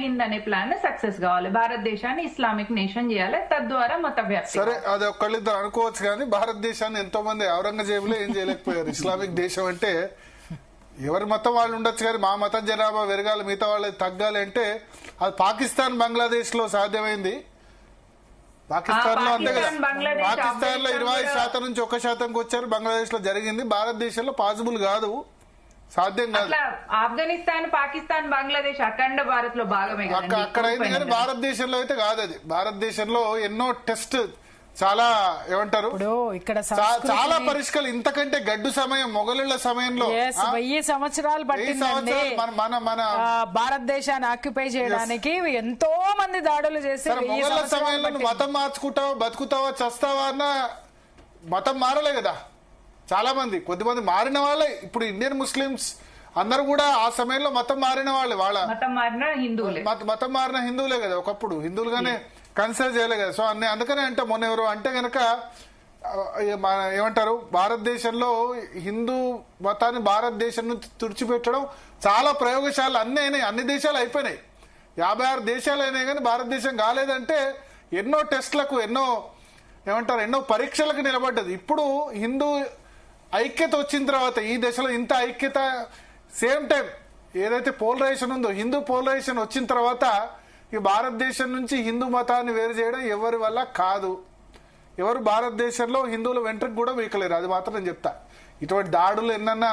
జరిగిందనే plan success కావాలి. భారతదేశాన్ని ఇస్లామిక్ నేషన్ చేయాలి, తద్వారా మత వ్యాప్తి. సరే, అది ఒక్కళ్ళిద్దరు అనుకోవచ్చు కానీ భారతదేశాన్ని ఎంతో మంది ఔరంగజేబులో ఏం చేయలేకపోయారు. ఇస్లామిక్ దేశం అంటే ఎవరి మతం వాళ్ళు ఉండొచ్చు కానీ మా మతం జనాభా పెరగాలి, మిగతా వాళ్ళకి తగ్గాలి అంటే అది పాకిస్తాన్, బంగ్లాదేశ్ లో సాధ్యమైంది. పాకిస్తాన్ లో అంతే కదా, పాకిస్తాన్ లో 20% నుంచి 1%కి వచ్చారు, బంగ్లాదేశ్ లో జరిగింది. భారతదేశంలో పాసిబుల్ కాదు, సాధ్యం కాదు. ఆఫ్ఘనిస్తాన్, పాకిస్తాన్, బంగ్లాదేశ్ అఖండ భారత్ లో భాగమే, అక్కడ అయింది కానీ భారతదేశంలో అయితే కాదు. అది భారతదేశంలో ఎన్నో టెస్ట్, చాలా ఏమంటారు, ఇక్కడ చాలా పరిష్కారం. ఇంతకంటే గడ్డు సమయం మొఘలుల సమయంలో 1000 సంవత్సరాలు పట్టింది మన భారతదేశాన్ని ఆక్యుపై చేయడానికి. ఎంతో మంది దాడులు చేసి మొఘలుల సమయంలో మతం మార్చుకుంటావా, బతుకుతావా, చస్తావా అన్న మతం మారలే కదా. చాలా మంది, కొద్దిమంది మారిన వాళ్ళే. ఇప్పుడు ఇండియన్ ముస్లిమ్స్ అందరు కూడా ఆ సమయంలో మతం మారిన వాళ్ళే. వాళ్ళ మతం మారిన హిందువులే కదా. ఒకప్పుడు హిందువులుగానే కన్సిడర్ చేయలే కదా. సో అందుకనే అంటే మొన్న ఎవరు అంటే గనక ఏమంటారు, భారతదేశంలో హిందూ మతాన్ని భారతదేశం నుంచి తుడిచిపెట్టడం చాలా ప్రయోగశాలలు అన్ని అయినాయి, అన్ని దేశాలు అయిపోయినాయి. 56 దేశాలు అయినాయి కానీ భారతదేశం కాలేదంటే ఎన్నో టెస్ట్లకు, ఎన్నో పరీక్షలకు నిలబడ్డది. ఇప్పుడు హిందూ ఐక్యత వచ్చిన తర్వాత ఈ దశలో ఇంత ఐక్యత, సేమ్ టైం ఏదైతే పోలరైజేషన్ ఉందో, హిందూ పోలరైజేషన్ వచ్చిన తర్వాత ఈ భారతదేశం నుంచి హిందూ మతాన్ని వేరు చేయడం ఎవరి వల్ల కాదు. ఎవరు భారతదేశంలో హిందువుల వెంట్రుకు కూడా వీకలేరు, అది మాత్రం నేను చెప్తా. ఇటువంటి దాడులు ఎన్నన్నా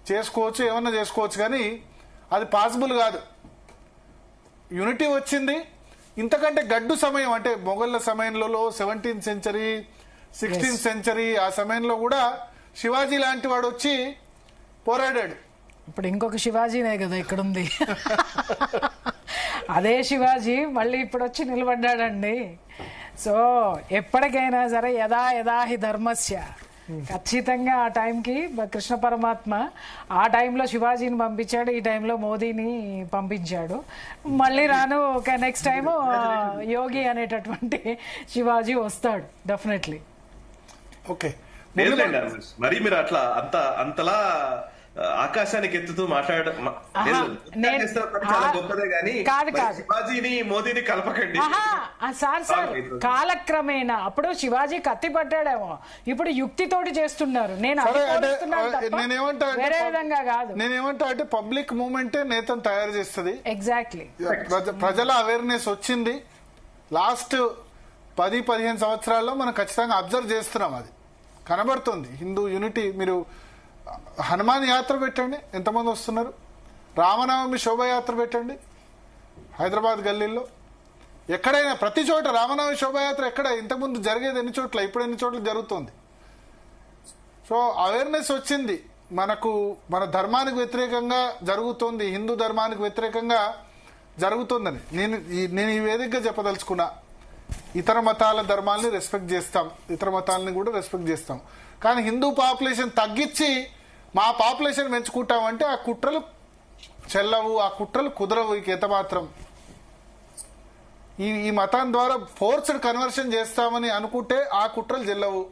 చేసుకోవచ్చు, ఏమన్నా చేసుకోవచ్చు కానీ అది పాసిబుల్ కాదు. యూనిటీ వచ్చింది. ఇంతకంటే గడ్డు సమయం అంటే మొఘళ్ళ సమయంలో 17th సెంచరీ, 16th సెంచరీ, ఆ సమయంలో కూడా శివాజీ లాంటి వాడు వచ్చి పోరాడాడు. ఇప్పుడు ఇంకొక శివాజీనే కదా ఇక్కడ ఉంది. అదే శివాజీ మళ్ళీ ఇప్పుడు వచ్చి నిలబడ్డాడండి. సో ఎప్పటికైనా సరే యదా యదా హి ధర్మస్య, ఖచ్చితంగా ఆ టైంకి కృష్ణ పరమాత్మ ఆ టైంలో శివాజీని పంపించాడు, ఈ టైంలో మోదీని పంపించాడు. మళ్ళీ రాను నెక్స్ట్ టైం యోగి అనేటటువంటి శివాజీ వస్తాడు డెఫినెట్లీ. ఓకే, మరి మీరు అట్లా అంతలా ఆకాశానికి ఎత్తుతూ మాట్లాడడం చాలా గొప్పదే గానీ శివాజీని మోదీని కలపకండి సార్. కాలక్రమేణా అప్పుడు శివాజీ కత్తి పట్టాడేమో, ఇప్పుడు యుక్తితోటి చేస్తున్నారు. వేరే విధంగా కాదు. నేనేమంటా అంటే పబ్లిక్ మూవ్మెంట్ నేతను తయారు చేస్తుంది. ఎగ్జాక్ట్లీ. ప్రజల అవేర్నెస్ వచ్చింది. లాస్ట్ 10-15 సంవత్సరాల్లో మనం ఖచ్చితంగా అబ్జర్వ్ చేస్తున్నాం, అది కనబడుతుంది. హిందూ యూనిటీ. మీరు హనుమాన్ యాత్ర పెట్టండి, ఎంతమంది వస్తున్నారు. రామనవమి శోభాయాత్ర పెట్టండి హైదరాబాద్ గల్లీల్లో, ఎక్కడైనా ప్రతి చోట రామనవమి శోభాయాత్ర ఎక్కడ ఇంతకుముందు జరిగేది ఎన్ని చోట్ల, ఇప్పుడు ఎన్ని చోట్ల జరుగుతుంది. సో అవేర్నెస్ వచ్చింది మనకు. మన ధర్మానికి వ్యతిరేకంగా జరుగుతుంది, హిందూ ధర్మానికి వ్యతిరేకంగా జరుగుతుందని నేను ఈ వేదికగా చెప్పదలుచుకున్నా. ఇతర మతాల ధర్మాలని రెస్పెక్ట్ చేస్తాం, ఇతర మతాలని కూడా రెస్పెక్ట్ చేస్తాం. కానీ హిందూ పాపులేషన్ తగ్గించి మా పాపులేషన్ పెంచుకుంటామంటే ఆ కుట్రలు చెల్లవు, ఆ కుట్రలు కుదరవు. ఎంత మాత్రం ఈ మతం ద్వారా ఫోర్స్డ్ కన్వర్షన్ చేస్తామని అనుకుంటే ఆ కుట్రలు చెల్లవు.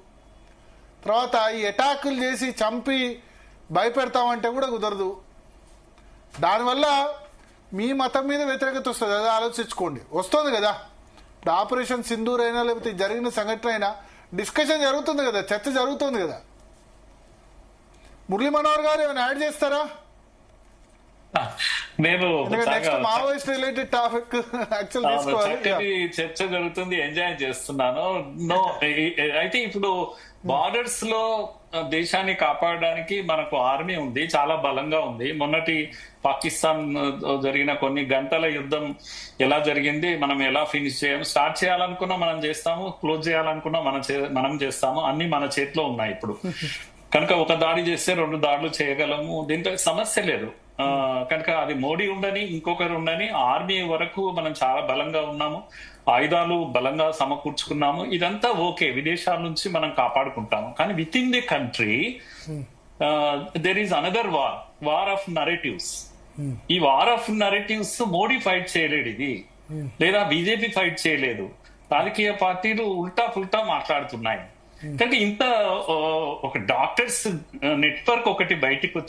తర్వాత ఈ అటాకులు చేసి చంపి భయపెడతామంటే కూడా కుదరదు. దానివల్ల మీ మతం మీద వ్యతిరేకత వస్తుంది, అది ఆలోచించుకోండి. వస్తుంది కదా, ఇప్పుడు ఆపరేషన్ సింధూర్ అయినా లేకపోతే జరిగిన సంఘటన అయినా డిస్కషన్ జరుగుతుంది కదా, చర్చ జరుగుతుంది కదా. మురళీ మనోహర్ గారు ఏమైనా యాడ్ చేస్తారా? నేను మావోయిస్ట్ రిలేటెడ్ టాపిక్ చర్చ జరుగుతుంది, ఎంజాయ్ చేస్తున్నాను. నో అయితే ఇప్పుడు బార్డర్స్ లో దేశాన్ని కాపాడడానికి మనకు ఆర్మీ ఉంది, చాలా బలంగా ఉంది. మొన్నటి పాకిస్తాన్ జరిగిన కొన్ని గంటల యుద్ధం ఎలా జరిగింది, మనం ఎలా ఫినిష్ చేయాలి, స్టార్ట్ చేయాలనుకున్నా మనం చేస్తాము, క్లోజ్ చేయాలనుకున్నా మనం చేస్తాము. అన్ని మన చేతిలో ఉన్నాయి ఇప్పుడు. కనుక ఒక దాడి చేస్తే 2 దాడులు చేయగలము, దీంట్లో సమస్య లేదు. కనుక అది మోడీ ఉండని ఇంకొకరు ఉండని ఆర్మీ వరకు మనం చాలా బలంగా ఉన్నాము, ఆయుధాలు బలంగా సమకూర్చుకున్నాము. ఇదంతా ఓకే, విదేశాల నుంచి మనం కాపాడుకుంటాము. కానీ with in the country there is another war of narratives. ఈ war of narratives Modi fight చేయలేడు, ఇది లేదా బీజేపీ ఫైట్ చేయలేదు, రాజకీయ పార్టీలు ఉల్టా పుల్టా మాట్లాడుతున్నాయి. అంటే ఇంత ఒక డాక్టర్స్ నెట్వర్క్ ఒకటి బయటకు వచ్చి